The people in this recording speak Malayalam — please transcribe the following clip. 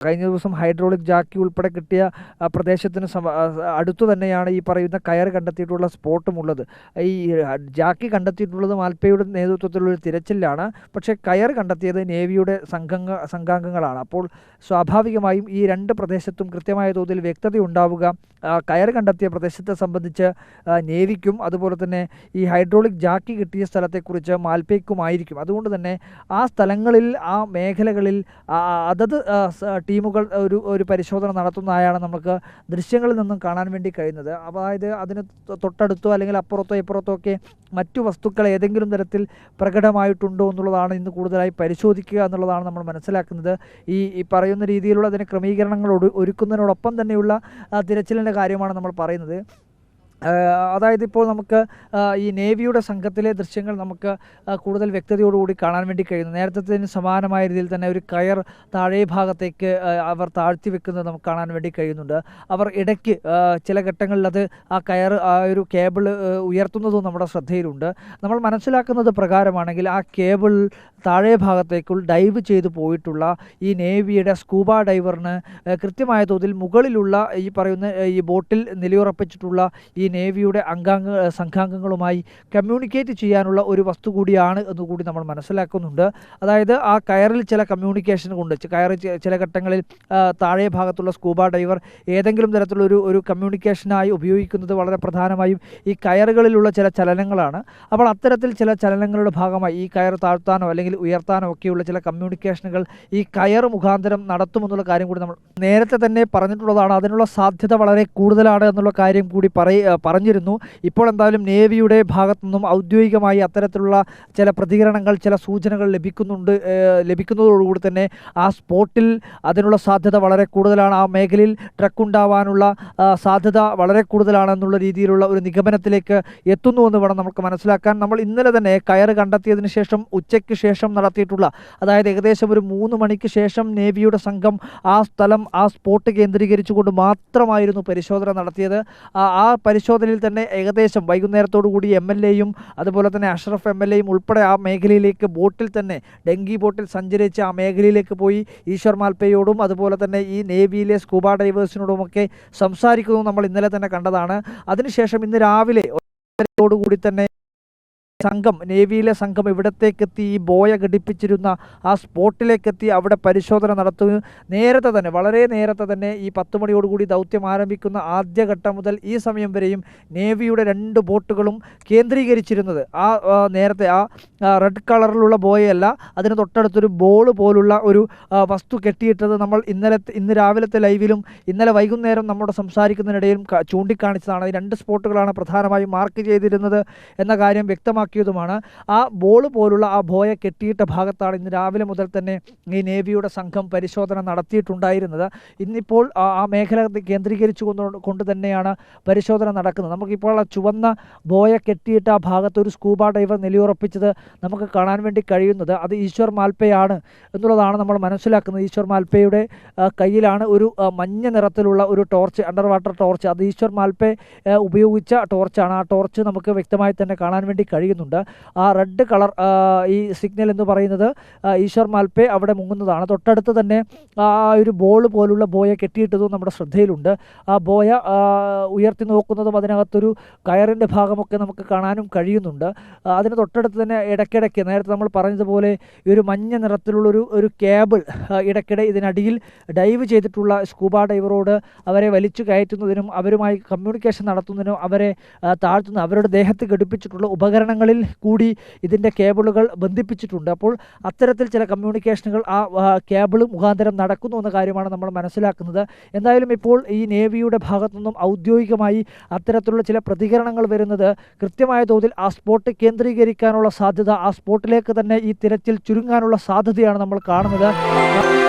കഴിഞ്ഞ ദിവസം ഹൈഡ്രോളിക് ജാക്കി ഉൾപ്പെടെ കിട്ടിയ പ്രദേശത്തിന് അടുത്തു തന്നെയാണ് ഈ പറയുന്ന കയർ കണ്ടെത്തിയിട്ടുള്ള സ്പോട്ടും ഉള്ളത്. ഈ ജാക്കി കണ്ടെത്തിയിട്ടുള്ളത് മാൽപ്പയുടെ നേതൃത്വത്തിലുള്ള ഒരു തിരച്ചിലാണ്. പക്ഷേ കയർ കണ്ടെത്തിയത് നേവിയുടെ സംഘാംഗങ്ങളാണ്. അപ്പോൾ സ്വാഭാവികമായും ഈ രണ്ട് പ്രദേശത്തും കൃത്യമായ തോതിൽ വ്യക്തത ഉണ്ടാവുക കയർ കണ്ടെത്തിയ പ്രദേശത്തെ സംബന്ധിച്ച് നേവിക്കും അതുപോലെ തന്നെ ഈ ഹൈഡ്രോളിക് ജാക്കി കിട്ടിയ സ്ഥലത്തെക്കുറിച്ച് മാൽപ്പയ്ക്കുമായിരിക്കും. അതുകൊണ്ട് തന്നെ ആ സ്ഥലങ്ങളിൽ ആ മേഖലകളിൽ അതത് ടീമുകൾ ഒരു പരിശോധന നടത്തുന്നതായാണ് നമുക്ക് ദൃശ്യങ്ങളിൽ നിന്നും കാണാൻ വേണ്ടി കഴിയുന്നത്. അതായത് അതിന് തൊട്ടടുത്തോ അല്ലെങ്കിൽ അപ്പുറത്തോ ഇപ്പുറത്തോ ഒക്കെ മറ്റു വസ്തുക്കൾ ഏതെങ്കിലും തരത്തിൽ പ്രകടമായിട്ടുണ്ടോ എന്നുള്ളതാണ് ഇന്ന് കൂടുതലായി പരിശോധിക്കുക എന്നുള്ളതാണ് നമ്മൾ മനസ്സിലാക്കുന്നത്. ഈ പറയുന്ന രീതിയിലുള്ള അതിന് ക്രമീകരണങ്ങൾ ഒരുക്കുന്നതിനോടൊപ്പം തന്നെയുള്ള തിരച്ചിലിൻ്റെ കാര്യമാണ് നമ്മൾ പറയുന്നത്. അതായത് ഇപ്പോൾ നമുക്ക് ഈ നേവിയുടെ സംഘത്തിലെ ദൃശ്യങ്ങൾ നമുക്ക് കൂടുതൽ വ്യക്തതയോടുകൂടി കാണാൻ വേണ്ടി കഴിയുന്നു. നേരത്തെ സമാനമായ രീതിയിൽ തന്നെ ഒരു കയർ താഴെ ഭാഗത്തേക്ക് അവർ താഴ്ത്തി വെക്കുന്നത് നമുക്ക് കാണാൻ വേണ്ടി കഴിയുന്നുണ്ട്. അവർ ഇടയ്ക്ക് ചില ഘട്ടങ്ങളിൽ അത് ആ കയർ ഒരു കേബിൾ ഉയർത്തുന്നതും നമ്മുടെ ശ്രദ്ധയിലുണ്ട്. നമ്മൾ മനസ്സിലാക്കുന്നത് പ്രകാരമാണെങ്കിൽ ആ കേബിൾ താഴെ ഭാഗത്തേക്കുൾ ഡൈവ് ചെയ്തു പോയിട്ടുള്ള ഈ നേവിയുടെ സ്കൂബ ഡൈവറിന് കൃത്യമായ തോതിൽ മുകളിലുള്ള ഈ പറയുന്ന ഈ ബോട്ടിൽ നിലയുറപ്പിച്ചിട്ടുള്ള ഈ നേവിയുടെ സംഘാംഗങ്ങളുമായി കമ്മ്യൂണിക്കേറ്റ് ചെയ്യാനുള്ള ഒരു വസ്തു കൂടിയാണ് എന്നുകൂടി നമ്മൾ മനസ്സിലാക്കുന്നുണ്ട്. അതായത് ആ കയറിൽ ചില കമ്മ്യൂണിക്കേഷൻ കൊണ്ട് കയർ ചില ഘട്ടങ്ങളിൽ താഴെ ഭാഗത്തുള്ള സ്കൂബ ഡൈവർ ഏതെങ്കിലും തരത്തിലുള്ള ഒരു കമ്മ്യൂണിക്കേഷനായി ഉപയോഗിക്കുന്നത് വളരെ പ്രധാനമായും ഈ കയറുകളിലുള്ള ചില ചലനങ്ങളാണ്. അപ്പോൾ അത്തരത്തിൽ ചില ചലനങ്ങളുടെ ഭാഗമായി ഈ കയർ താഴ്ത്താനോ അല്ലെങ്കിൽ ഉയർത്താനോ ഒക്കെയുള്ള ചില കമ്മ്യൂണിക്കേഷനുകൾ ഈ കയർ മുഖാന്തരം നടത്തുമെന്നുള്ള കാര്യം കൂടി നമ്മൾ നേരത്തെ തന്നെ പറഞ്ഞിട്ടുള്ളതാണ്. അതിനുള്ള സാധ്യത വളരെ കൂടുതലാണ് എന്നുള്ള കാര്യം കൂടി പറഞ്ഞിരുന്നു. ഇപ്പോൾ എന്തായാലും നേവിയുടെ ഭാഗത്തു നിന്നും ഔദ്യോഗികമായി അത്തരത്തിലുള്ള ചില പ്രതികരണങ്ങൾ ചില സൂചനകൾ ലഭിക്കുന്നതോടുകൂടി തന്നെ ആ സ്പോട്ടിൽ അതിനുള്ള സാധ്യത വളരെ കൂടുതലാണ്. ആ മേഖലയിൽ ട്രക്ക് ഉണ്ടാവാനുള്ള സാധ്യത വളരെ കൂടുതലാണെന്നുള്ള രീതിയിലുള്ള ഒരു നിഗമനത്തിലേക്ക് എത്തുന്നുവെന്ന് വേണം നമുക്ക് മനസ്സിലാക്കാൻ. നമ്മൾ ഇന്നലെ തന്നെ കയർ കണ്ടെത്തിയതിന് ശേഷം ഉച്ചയ്ക്ക് ശേഷം നടത്തിയിട്ടുള്ള അതായത് ഏകദേശം ഒരു 3 മണിക്ക് ശേഷം നേവിയുടെ സംഘം ആ സ്ഥലം ആ സ്പോട്ട് കേന്ദ്രീകരിച്ചുകൊണ്ട് മാത്രമായിരുന്നു പരിശോധന നടത്തിയത്. ആ പരിശോധനയിൽ തന്നെ ഏകദേശം വൈകുന്നേരത്തോടു കൂടി MLAയും അതുപോലെ തന്നെ അഷ്റഫ് MLAയും ഉൾപ്പെടെ ആ മേഖലയിലേക്ക് ബോട്ടിൽ തന്നെ ഡെങ്കി ബോട്ടിൽ സഞ്ചരിച്ച് ആ മേഖലയിലേക്ക് പോയി ഈശ്വർ മാൽപ്പയോടും അതുപോലെ തന്നെ ഈ നേവിയിലെ സ്കൂബ ഡൈവേഴ്സിനോടുമൊക്കെ സംസാരിക്കുന്നത് നമ്മൾ ഇന്നലെ തന്നെ കണ്ടതാണ്. അതിനുശേഷം ഇന്ന് രാവിലെ കൂടി തന്നെ നേവിയിലെ സംഘം ഇവിടത്തേക്കെത്തി ഈ ബോയ ഘടിപ്പിച്ചിരുന്ന ആ സ്പോട്ടിലേക്കെത്തി അവിടെ പരിശോധന നടത്തുക. നേരത്തെ തന്നെ വളരെ നേരത്തെ തന്നെ ഈ 10 മണിയോടുകൂടി ദൗത്യം ആരംഭിക്കുന്ന ആദ്യഘട്ടം മുതൽ ഈ സമയം വരെയും നേവിയുടെ 2 ബോട്ടുകളും കേന്ദ്രീകരിച്ചിരുന്നത് നേരത്തെ റെഡ് കളറിലുള്ള ബോയയല്ല, അതിന് തൊട്ടടുത്തൊരു ബോൾ പോലുള്ള ഒരു വസ്തു കെട്ടിയിട്ടത് നമ്മൾ ഇന്ന് രാവിലത്തെ ലൈവിലും ഇന്നലെ വൈകുന്നേരം നമ്മുടെ സംസാരിക്കുന്നതിനിടയിലും ചൂണ്ടിക്കാണിച്ചതാണ്. ഈ 2 സ്പോട്ടുകളാണ് പ്രധാനമായും മാർക്ക് ചെയ്തിരുന്നത് എന്ന കാര്യം വ്യക്തമാക്കി ാണ്. ആ ബോൾ പോലുള്ള ആ ബോയ കെട്ടിയിട്ട ഭാഗത്താണ് ഇന്ന് രാവിലെ മുതൽ തന്നെ ഈ നേവിയുടെ സംഘം പരിശോധന നടത്തിയിട്ടുണ്ടായിരുന്നത്. ഇന്നിപ്പോൾ ആ മേഖല കേന്ദ്രീകരിച്ചു കൊണ്ട് തന്നെയാണ് പരിശോധന നടക്കുന്നത്. നമുക്കിപ്പോൾ ആ ചുവന്ന ബോയ കെട്ടിയിട്ട ആ ഭാഗത്ത് ഒരു സ്കൂബ ഡൈവർ നിലയുറപ്പിച്ചത് നമുക്ക് കാണാൻ വേണ്ടി കഴിയുന്നത് അത് ഈശ്വർ മാൽപ്പയാണ് എന്നുള്ളതാണ് നമ്മൾ മനസ്സിലാക്കുന്നത്. ഈശ്വർ മാൽപ്പയുടെ കയ്യിലാണ് ഒരു മഞ്ഞ നിറത്തിലുള്ള ഒരു ടോർച്ച്, അണ്ടർ വാട്ടർ ടോർച്ച്. അത് ഈശ്വർ മാൽപ്പെ ഉപയോഗിച്ച ടോർച്ചാണ്. ആ ടോർച്ച് നമുക്ക് വ്യക്തമായി തന്നെ കാണാൻ വേണ്ടി കഴിയുന്നുണ്ട്. ആ റെഡ് കളർ ഈ സിഗ്നൽ എന്ന് പറയുന്നത് ഈശ്വർ മാൽപ്പെ അവിടെ മുങ്ങുന്നതാണ്. തൊട്ടടുത്ത് തന്നെ ആ ഒരു ബോൾ പോലുള്ള ബോയ കെട്ടിയിട്ടതും നമ്മുടെ ശ്രദ്ധയിലുണ്ട്. ആ ബോയ ഉയർത്തി നോക്കുന്നതും അതിനകത്തൊരു കയറിൻ്റെ ഭാഗമൊക്കെ നമുക്ക് കാണാനും കഴിയുന്നുണ്ട്. അതിന് തൊട്ടടുത്ത് തന്നെ ഇടയ്ക്കിടയ്ക്ക് നേരത്തെ നമ്മൾ പറഞ്ഞതുപോലെ ഈ ഒരു മഞ്ഞ നിറത്തിലുള്ളൊരു കേബിൾ ഇടയ്ക്കിടെ ഇതിനടിയിൽ ഡൈവ് ചെയ്തിട്ടുള്ള സ്കൂബ ഡൈവറോട് അവരെ വലിച്ചു കയറ്റുന്നതിനും അവരുമായി കമ്മ്യൂണിക്കേഷൻ നടത്തുന്നതിനും അവരെ താഴ്ത്തുന്ന അവരുടെ ദേഹത്ത് ഘടിപ്പിച്ചിട്ടുള്ള ഉപകരണങ്ങളിൽ കൂടി ഇതിൻ്റെ കേബിളുകൾ ബന്ധിപ്പിച്ചിട്ടുണ്ട്. അപ്പോൾ അത്തരത്തിൽ ചില കമ്മ്യൂണിക്കേഷനുകൾ ആ കേബിൾ മുഖാന്തരം നടക്കുന്നു എന്ന കാര്യമാണ് നമ്മൾ മനസ്സിലാക്കുന്നത്. എന്തായാലും ഇപ്പോൾ ഈ നേവിയുടെ ഭാഗത്തു നിന്നും ഔദ്യോഗികമായി അത്തരത്തിലുള്ള ചില പ്രതികരണങ്ങൾ വരുന്നത് കൃത്യമായ തോതിൽ ആ സ്പോട്ട് കേന്ദ്രീകരിക്കാനുള്ള സാധ്യത, ആ സ്പോട്ടിലേക്ക് തന്നെ ഈ തിരച്ചിൽ ചുരുങ്ങാനുള്ള സാധ്യതയാണ് നമ്മൾ കാണുന്നത്.